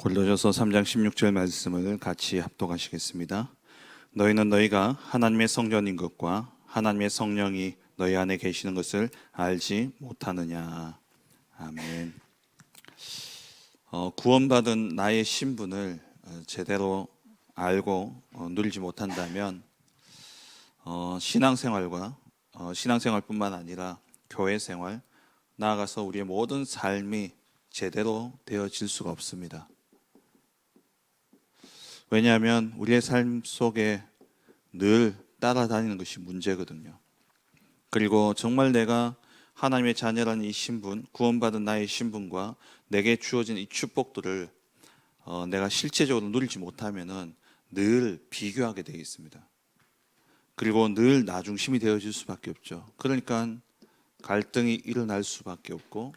고린도전서 3장 16절 말씀을 같이 합독하시겠습니다. 너희는 너희가 하나님의 성전인 것과 하나님의 성령이 너희 안에 계시는 것을 알지 못하느냐. 아멘. 구원받은 나의 신분을 제대로 알고 누리지 못한다면 신앙생활뿐만 아니라 교회 생활, 나아가서 우리의 모든 삶이 제대로 되어질 수가 없습니다. 왜냐하면 우리의 삶 속에 늘 따라다니는 것이 문제거든요. 그리고 정말 내가 하나님의 자녀라는 이 신분, 구원받은 나의 신분과 내게 주어진 이 축복들을 내가 실제적으로 누리지 못하면은 늘 비교하게 되어 있습니다. 그리고 늘 나중심이 되어질 수밖에 없죠. 그러니까 갈등이 일어날 수밖에 없고,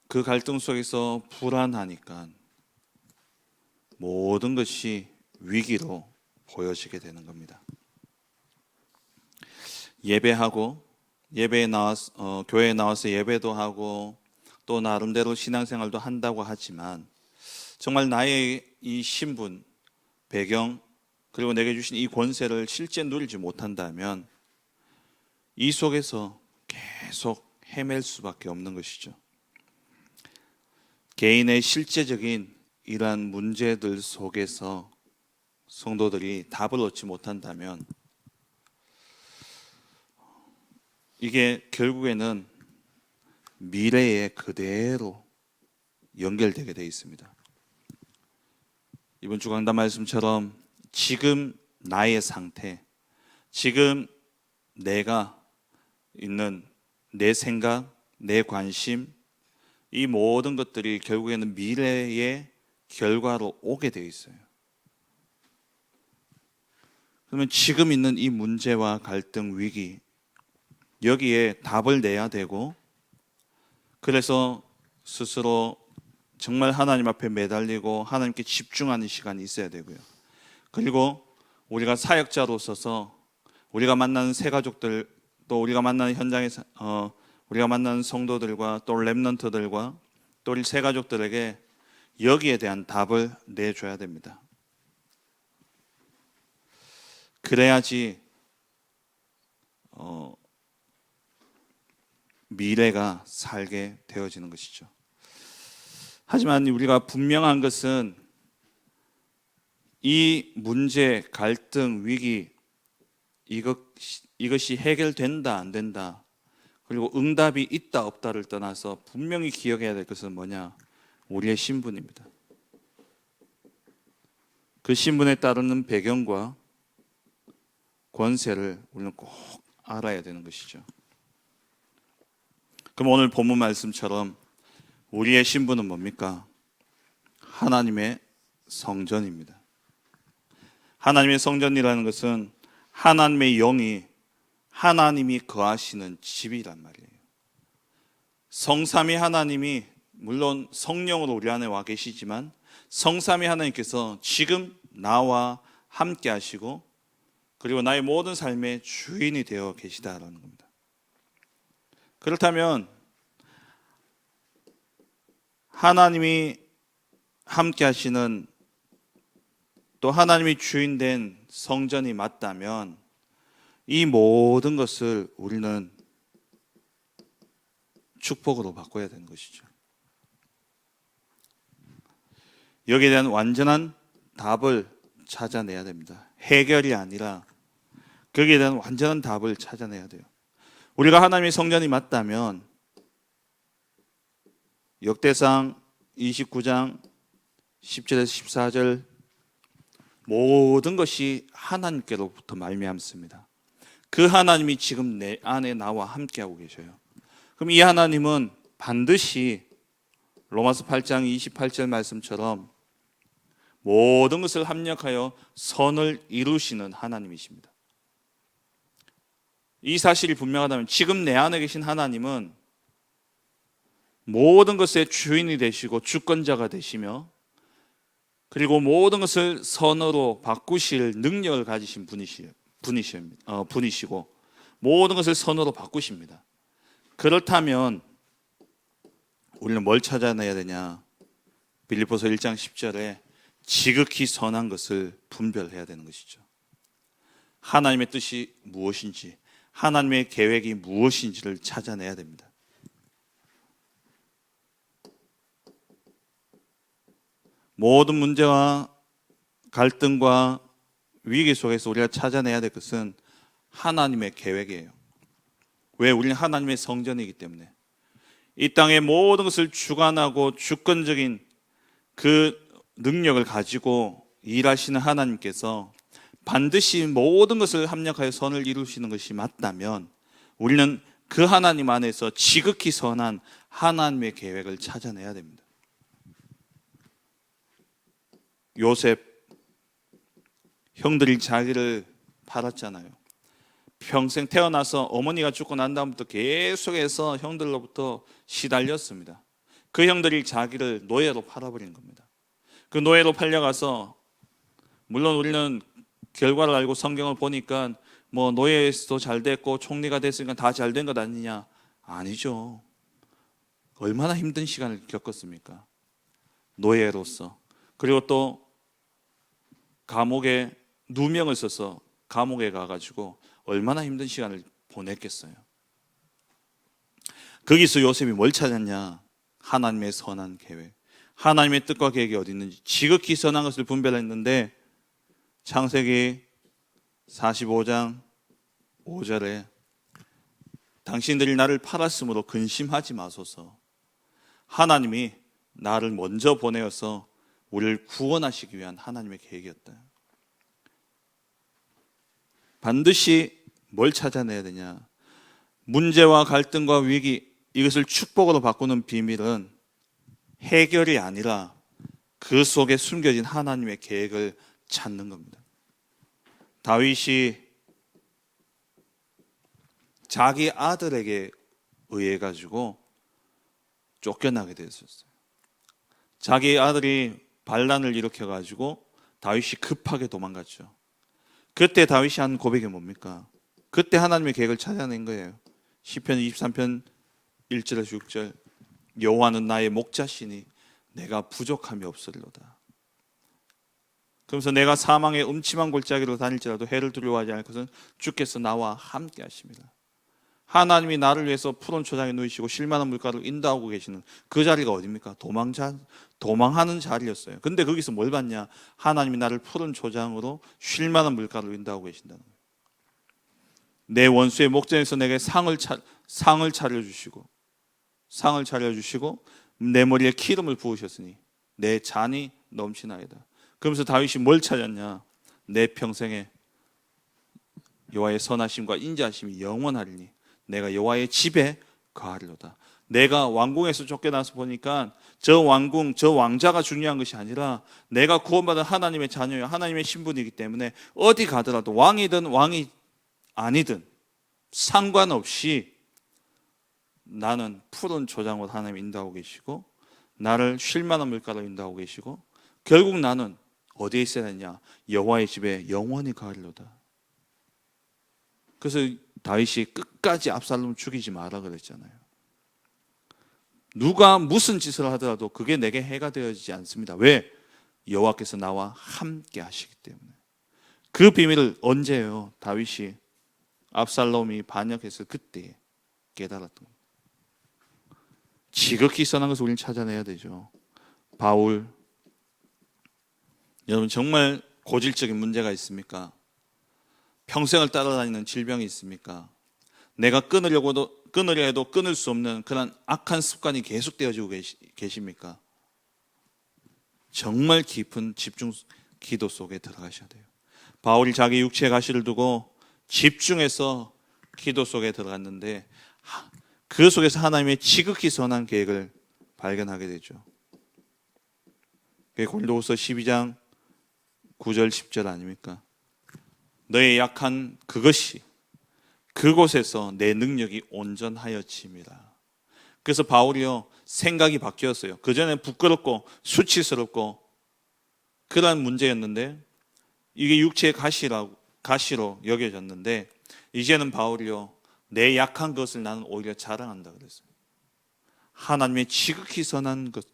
그 갈등 속에서 불안하니까 모든 것이 위기로 보여지게 되는 겁니다. 교회에 나와서 예배도 하고 또 나름대로 신앙생활도 한다고 하지만, 정말 나의 이 신분, 배경, 그리고 내게 주신 이 권세를 실제 누리지 못한다면 이 속에서 계속 헤맬 수밖에 없는 것이죠. 개인의 실제적인 이러한 문제들 속에서 성도들이 답을 얻지 못한다면 이게 결국에는 미래에 그대로 연결되게 되어 있습니다. 이번 주 강단 말씀처럼 지금 나의 상태, 지금 내가 있는 내 생각, 내 관심, 이 모든 것들이 결국에는 미래의 결과로 오게 되어 있어요. 그러면 지금 있는 이 문제와 갈등, 위기, 여기에 답을 내야 되고, 그래서 스스로 정말 하나님 앞에 매달리고 하나님께 집중하는 시간이 있어야 되고요. 그리고 우리가 사역자로서서 우리가 만나는 새가족들, 또 우리가 만나는 현장에서 우리가 만나는 성도들과 또 렘넌트들과 또 우리 새가족들에게 여기에 대한 답을 내줘야 됩니다. 그래야지 미래가 살게 되어지는 것이죠. 하지만 우리가 분명한 것은 이 문제, 갈등, 위기, 이것이 해결된다 안 된다, 그리고 응답이 있다 없다를 떠나서 분명히 기억해야 될 것은 뭐냐? 우리의 신분입니다. 그 신분에 따르는 배경과 권세를 우리는 꼭 알아야 되는 것이죠. 그럼 오늘 본문 말씀처럼 우리의 신분은 뭡니까? 하나님의 성전입니다. 하나님의 성전이라는 것은 하나님의 영이, 하나님이 거하시는 집이란 말이에요. 성삼위 하나님이 물론 성령으로 우리 안에 와 계시지만 성삼위 하나님께서 지금 나와 함께 하시고, 그리고 나의 모든 삶의 주인이 되어 계시다라는 겁니다. 그렇다면 하나님이 함께 하시는, 또 하나님이 주인된 성전이 맞다면 이 모든 것을 우리는 축복으로 바꿔야 되는 것이죠. 여기에 대한 완전한 답을 찾아내야 됩니다. 해결이 아니라 거기에 대한 완전한 답을 찾아내야 돼요. 우리가 하나님의 성전이 맞다면 역대상 29장 10절에서 14절 모든 것이 하나님께로부터 말미암습니다. 그 하나님이 지금 내 안에 나와 함께하고 계셔요. 그럼 이 하나님은 반드시 로마서 8장 28절 말씀처럼 모든 것을 합력하여 선을 이루시는 하나님이십니다. 이 사실이 분명하다면 지금 내 안에 계신 하나님은 모든 것의 주인이 되시고 주권자가 되시며, 그리고 모든 것을 선으로 바꾸실 능력을 가지신 분이시고 모든 것을 선으로 바꾸십니다. 그렇다면 우리는 뭘 찾아내야 되냐? 빌립보서 1장 10절에 지극히 선한 것을 분별해야 되는 것이죠. 하나님의 뜻이 무엇인지, 하나님의 계획이 무엇인지를 찾아내야 됩니다. 모든 문제와 갈등과 위기 속에서 우리가 찾아내야 될 것은 하나님의 계획이에요. 왜? 우리는 하나님의 성전이기 때문에. 이 땅의 모든 것을 주관하고 주권적인 그 능력을 가지고 일하시는 하나님께서 반드시 모든 것을 합력하여 선을 이루시는 것이 맞다면 우리는 그 하나님 안에서 지극히 선한 하나님의 계획을 찾아내야 됩니다. 요셉, 형들이 자기를 팔았잖아요. 평생 태어나서 어머니가 죽고 난 다음부터 계속해서 형들로부터 시달렸습니다. 그 형들이 자기를 노예로 팔아버린 겁니다. 그 노예로 팔려가서, 물론 우리는 결과를 알고 성경을 보니까 뭐 노예에서도 잘 됐고 총리가 됐으니까 다 잘 된 것 아니냐? 아니죠. 얼마나 힘든 시간을 겪었습니까? 노예로서. 그리고 또 감옥에 누명을 써서 감옥에 가가지고 얼마나 힘든 시간을 보냈겠어요. 거기서 요셉이 뭘 찾았냐? 하나님의 선한 계획, 하나님의 뜻과 계획이 어디 있는지 지극히 선한 것을 분별했는데, 창세기 45장 5절에 당신들이 나를 팔았으므로 근심하지 마소서. 하나님이 나를 먼저 보내어서 우리를 구원하시기 위한 하나님의 계획이었다. 반드시 뭘 찾아내야 되냐? 문제와 갈등과 위기, 이것을 축복으로 바꾸는 비밀은 해결이 아니라 그 속에 숨겨진 하나님의 계획을 찾는 겁니다. 다윗이 자기 아들에게 의해 가지고 쫓겨나게 되었어요. 자기 아들이 반란을 일으켜 가지고 다윗이 급하게 도망갔죠. 그때 다윗이 한 고백이 뭡니까? 그때 하나님의 계획을 찾아낸 거예요. 시편 23편 1절에서 6절, 여호와는 나의 목자시니 내가 부족함이 없으리로다. 그러면서 내가 사망의 음침한 골짜기로 다닐지라도 해를 두려워하지 않을 것은 주께서 나와 함께 하십니다. 하나님이 나를 위해서 푸른 초장에 누이시고 쉴만한 물가를 인도하고 계시는 그 자리가 어디입니까? 도망하는 자리였어요. 근데 거기서 뭘 봤냐? 하나님이 나를 푸른 초장으로 쉴만한 물가를 인도하고 계신다는 거예요. 내 원수의 목전에서 내게 상을 차려주시고 내 머리에 기름을 부으셨으니 내 잔이 넘치나이다. 그러면서 다윗이 뭘 찾았냐? 내 평생에 여호와의 선하심과 인자하심이 영원하리니 내가 여호와의 집에 거하리로다. 내가 왕궁에서 쫓겨나서 보니까 저 왕궁, 저 왕자가 중요한 것이 아니라 내가 구원받은 하나님의 자녀요, 하나님의 신분이기 때문에 어디 가더라도 왕이든 왕이 아니든 상관없이 나는 푸른 초장으로 하나님 인도하고 계시고 나를 쉴만한 물가로 인도하고 계시고 결국 나는 어디에 있어야 되냐? 여호와의 집에 영원히 거하리로다. 그래서 다윗이 끝까지 압살롬을 죽이지 마라 그랬잖아요. 누가 무슨 짓을 하더라도 그게 내게 해가 되어지지 않습니다. 왜? 여호와께서 나와 함께 하시기 때문에. 그 비밀을 언제요? 다윗이 압살롬이 반역했을 그때 깨달았던 겁니다. 지극히 선한 것을 우리는 찾아내야 되죠. 바울, 여러분 정말 고질적인 문제가 있습니까? 평생을 따라다니는 질병이 있습니까? 내가 끊으려 해도 끊을 수 없는 그런 악한 습관이 계속되어지고 계십니까? 정말 깊은 집중 기도 속에 들어가셔야 돼요. 바울이 자기 육체의 가시를 두고 집중해서 기도 속에 들어갔는데 그 속에서 하나님의 지극히 선한 계획을 발견하게 되죠. 그게 고린도후서 12장 9절 10절 아닙니까? 너의 약한 그곳에서 내 능력이 온전하여짐이라. 그래서 바울이요 생각이 바뀌었어요. 그전에 부끄럽고 수치스럽고 그러한 문제였는데 이게 육체의 가시로 여겨졌는데 이제는 바울이요 내 약한 것을 나는 오히려 자랑한다 그랬어요. 하나님의 지극히 선한 것,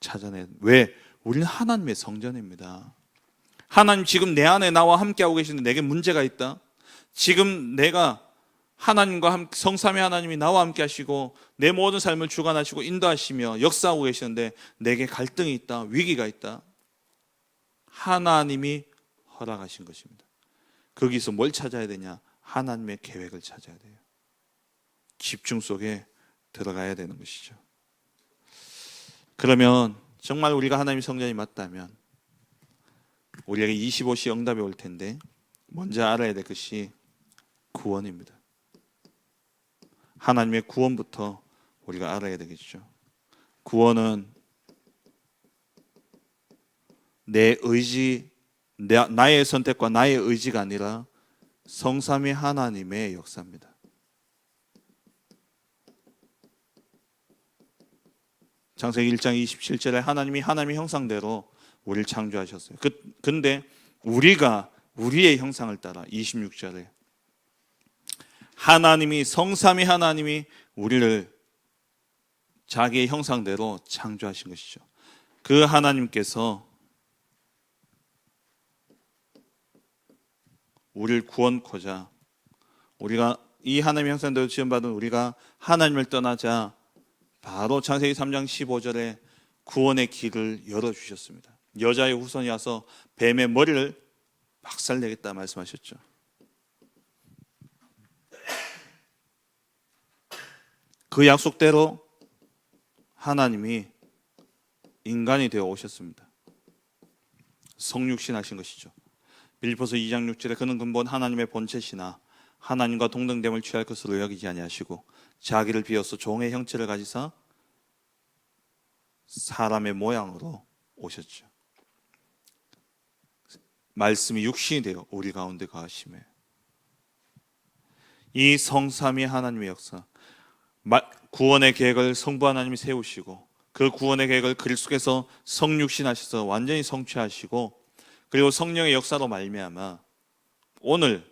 찾아내. 왜? 우리는 하나님의 성전입니다. 하나님 지금 내 안에 나와 함께하고 계시는데 내게 문제가 있다. 지금 내가 하나님과 성삼위 하나님이 나와 함께 하시고 내 모든 삶을 주관하시고 인도하시며 역사하고 계시는데 내게 갈등이 있다. 위기가 있다. 하나님이 허락하신 것입니다. 거기서 뭘 찾아야 되냐? 하나님의 계획을 찾아야 돼요. 집중 속에 들어가야 되는 것이죠. 그러면 정말 우리가 하나님의 성전이 맞다면 우리에게 25시 응답이 올 텐데 먼저 알아야 될 것이 구원입니다. 하나님의 구원부터 우리가 알아야 되겠죠. 구원은 내 의지, 나의 선택과 나의 의지가 아니라 성삼위 하나님의 역사입니다. 창세기 1장 27절에 하나님이 하나님의 형상대로 우리를 창조하셨어요. 근데 우리가 우리의 형상을 따라 26절에 하나님이 성삼위 하나님이 우리를 자기의 형상대로 창조하신 것이죠. 그 하나님께서 우리를 구원코자 우리가 이 하나님의 형상대로 지음받은 우리가 하나님을 떠나자 바로 창세기 3장 15절에 구원의 길을 열어주셨습니다. 여자의 후손이 와서 뱀의 머리를 박살내겠다 말씀하셨죠. 그 약속대로 하나님이 인간이 되어 오셨습니다. 성육신 하신 것이죠. 빌립보서 2장 6절에 그는 근본 하나님의 본체시나 하나님과 동등됨을 취할 것으로 여기지 아니하시고 자기를 비어서 종의 형체를 가지사 사람의 모양으로 오셨죠. 말씀이 육신이 되어 우리 가운데 거하심에 이 성삼위 하나님의 역사, 구원의 계획을 성부 하나님이 세우시고 그 구원의 계획을 그리스도께서 성육신하셔서 완전히 성취하시고 그리고 성령의 역사로 말미암아 오늘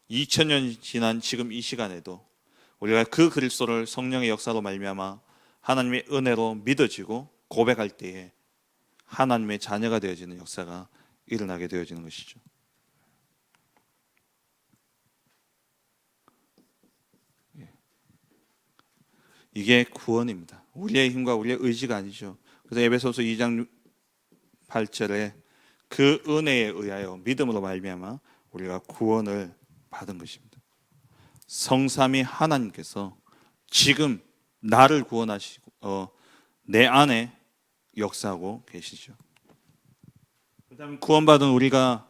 2000년 지난 지금 이 시간에도 우리가 그 그리스도를 성령의 역사로 말미암아 하나님의 은혜로 믿어지고 고백할 때에 하나님의 자녀가 되어지는 역사가 일어나게 되어지는 것이죠. 이게 구원입니다. 우리의 힘과 우리의 의지가 아니죠. 그래서 에베소서 2장 8절에 그 은혜에 의하여 믿음으로 말미암아 우리가 구원을 받은 것입니다. 성삼위 하나님께서 지금 나를 구원하시고 내 안에 역사하고 계시죠. 그다음 구원받은 우리가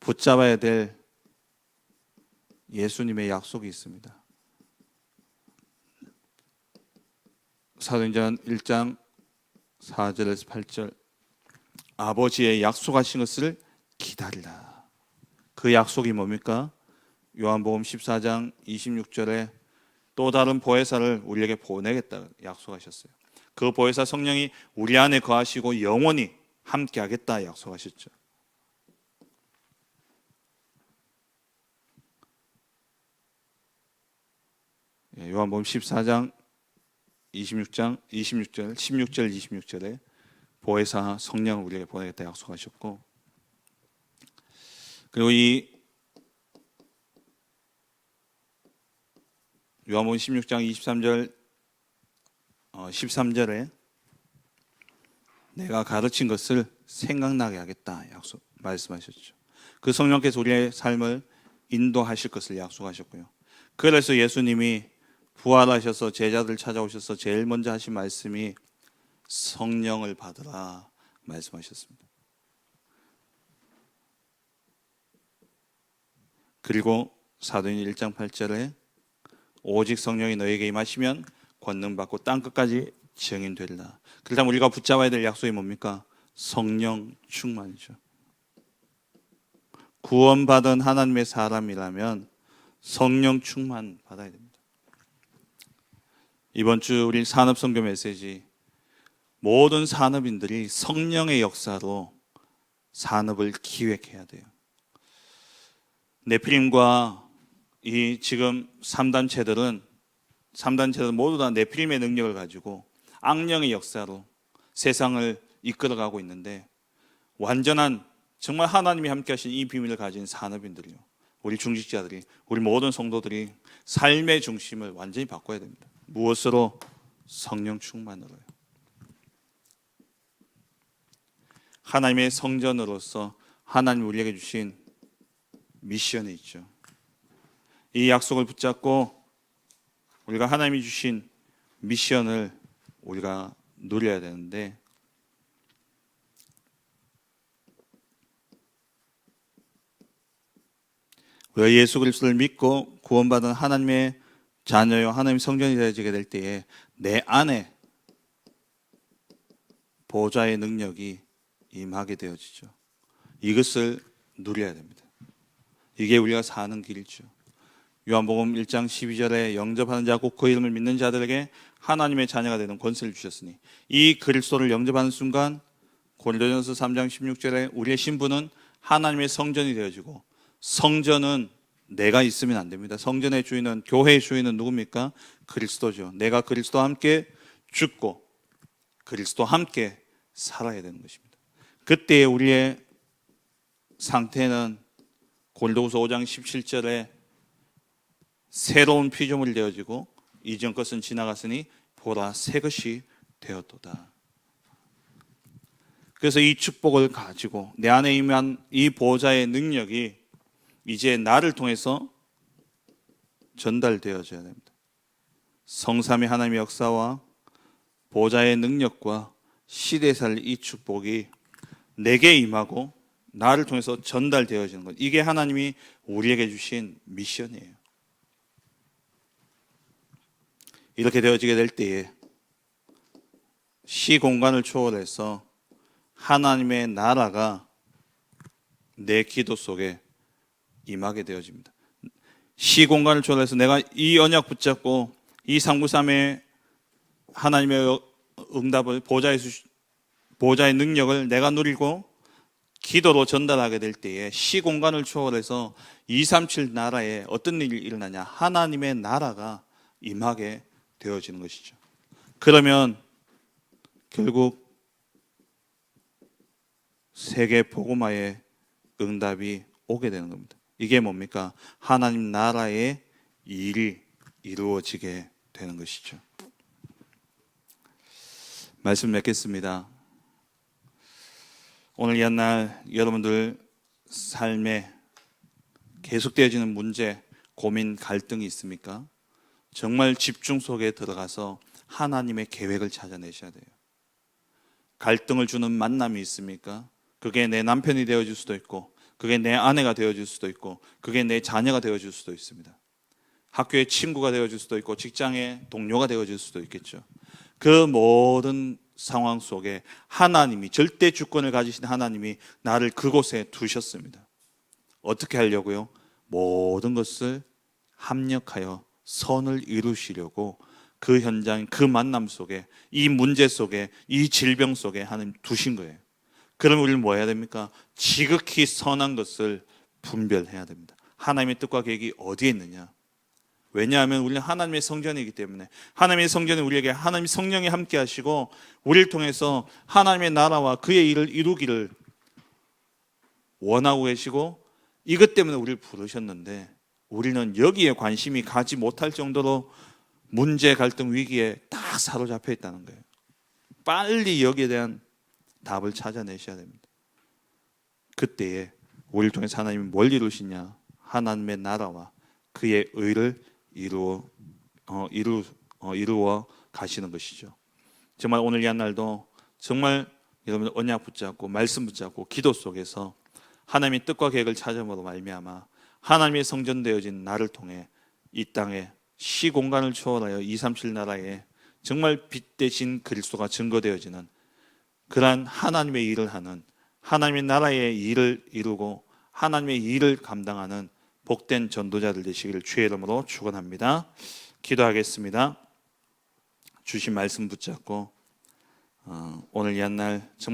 붙잡아야 될 예수님의 약속이 있습니다. 사도행전 1장 4절에서 8절 아버지의 약속하신 것을 기다리라. 그 약속이 뭡니까? 요한복음 14장 26절에 또 다른 보혜사를 우리에게 보내겠다 약속하셨어요. 그 보혜사 성령이 우리 안에 거하시고 영원히 함께하겠다 약속하셨죠. 요한복음 14장 26절 26절에 보혜사 성령을 우리에게 보내겠다 약속하셨고 그리고 이 요한복음 16장 23절 13절에 내가 가르친 것을 생각나게 하겠다 약속 말씀하셨죠. 그 성령께서 우리의 삶을 인도하실 것을 약속하셨고요. 그래서 예수님이 부활하셔서 제자들 찾아오셔서 제일 먼저 하신 말씀이 성령을 받으라 말씀하셨습니다. 그리고 사도행전 1장 8절에 오직 성령이 너에게 임하시면 권능 받고 땅 끝까지 증인 되리라. 그렇다면 우리가 붙잡아야 될 약속이 뭡니까? 성령 충만이죠. 구원받은 하나님의 사람이라면 성령 충만 받아야 됩니다. 이번 주 우리 산업선교 메시지 모든 산업인들이 성령의 역사로 산업을 기획해야 돼요. 네피림과 이 지금 3단체들은 모두 다 네피림의 능력을 가지고 악령의 역사로 세상을 이끌어가고 있는데 완전한 정말 하나님이 함께 하신 이 비밀을 가진 산업인들이요, 우리 중직자들이, 우리 모든 성도들이 삶의 중심을 완전히 바꿔야 됩니다. 무엇으로? 성령 충만으로요. 하나님의 성전으로서 하나님 우리에게 주신 미션이 있죠. 이 약속을 붙잡고 우리가 하나님이 주신 미션을 우리가 누려야 되는데, 우리가 예수 그리스도를 믿고 구원받은 하나님의 자녀요, 하나님의 성전이 되어지게 될 때에 내 안에 보좌의 능력이 임하게 되어지죠. 이것을 누려야 됩니다. 이게 우리가 사는 길이죠. 요한복음 1장 12절에 영접하는 자 곧 그 이름을 믿는 자들에게 하나님의 자녀가 되는 권세를 주셨으니, 이 그리스도를 영접하는 순간 고린도전서 3장 16절에 우리의 신분은 하나님의 성전이 되어지고, 성전은 내가 있으면 안 됩니다. 성전의 주인은, 교회의 주인은 누굽니까? 그리스도죠. 내가 그리스도와 함께 죽고 그리스도와 함께 살아야 되는 것입니다. 그때 우리의 상태는 고린도후서 5장 17절에 새로운 피조물이 되어지고 이전 것은 지나갔으니 보라 새 것이 되었도다. 그래서 이 축복을 가지고 내 안에 임한 이 보좌의 능력이 이제 나를 통해서 전달되어져야 됩니다. 성삼위 하나님의 역사와 보좌의 능력과 시대에 살 이 축복이 내게 임하고 나를 통해서 전달되어지는 것, 이게 하나님이 우리에게 주신 미션이에요. 이렇게 되어지게 될 때에 시공간을 초월해서 하나님의 나라가 내 기도 속에 임하게 되어집니다. 시공간을 초월해서 내가 이 언약 붙잡고 이 상부삼의 하나님의 응답을, 보좌의 능력을 내가 누리고 기도로 전달하게 될 때에 시공간을 초월해서 237 나라에 어떤 일이 일어나냐? 하나님의 나라가 임하게 되어지는 것이죠. 그러면 결국 세계 복음화의 응답이 오게 되는 겁니다. 이게 뭡니까? 하나님 나라의 일이 이루어지게 되는 것이죠. 말씀 맺겠습니다. 오늘 이 한날 여러분들 삶에 계속되어지는 문제, 고민, 갈등이 있습니까? 정말 집중 속에 들어가서 하나님의 계획을 찾아내셔야 돼요. 갈등을 주는 만남이 있습니까? 그게 내 남편이 되어줄 수도 있고, 그게 내 아내가 되어줄 수도 있고, 그게 내 자녀가 되어줄 수도 있습니다. 학교의 친구가 되어줄 수도 있고, 직장의 동료가 되어줄 수도 있겠죠. 그 모든 상황 속에 하나님이, 절대 주권을 가지신 하나님이 나를 그곳에 두셨습니다. 어떻게 하려고요? 모든 것을 합력하여 선을 이루시려고 그 현장, 그 만남 속에, 이 문제 속에, 이 질병 속에 하나님 두신 거예요. 그러면 우리는 뭐 해야 됩니까? 지극히 선한 것을 분별해야 됩니다. 하나님의 뜻과 계획이 어디에 있느냐? 왜냐하면 우리는 하나님의 성전이기 때문에, 하나님의 성전은 우리에게 하나님 성령이 함께 하시고 우리를 통해서 하나님의 나라와 그의 일을 이루기를 원하고 계시고, 이것 때문에 우리를 부르셨는데 우리는 여기에 관심이 가지 못할 정도로 문제, 갈등, 위기에 딱 사로잡혀 있다는 거예요. 빨리 여기에 대한 답을 찾아내셔야 됩니다. 그때에 우리를 통해서 하나님이 뭘 이루시냐? 하나님의 나라와 그의 의를 이루어 가시는 것이죠. 정말 오늘 이 한날도 정말 여러분 언약 붙잡고 말씀 붙잡고 기도 속에서 하나님의 뜻과 계획을 찾아보므로 말미암아 하나님의 성전 되어진 나를 통해 이 땅에 시공간을 초월하여 237 나라에 정말 빛 대신 그리스도가 증거되어지는 그러한 하나님의 일을 하는, 하나님의 나라의 일을 이루고 하나님의 일을 감당하는 복된 전도자들 되시기를 주의 이름으로 축원합니다. 기도하겠습니다. 주신 말씀 붙잡고 오늘 이 한날 정말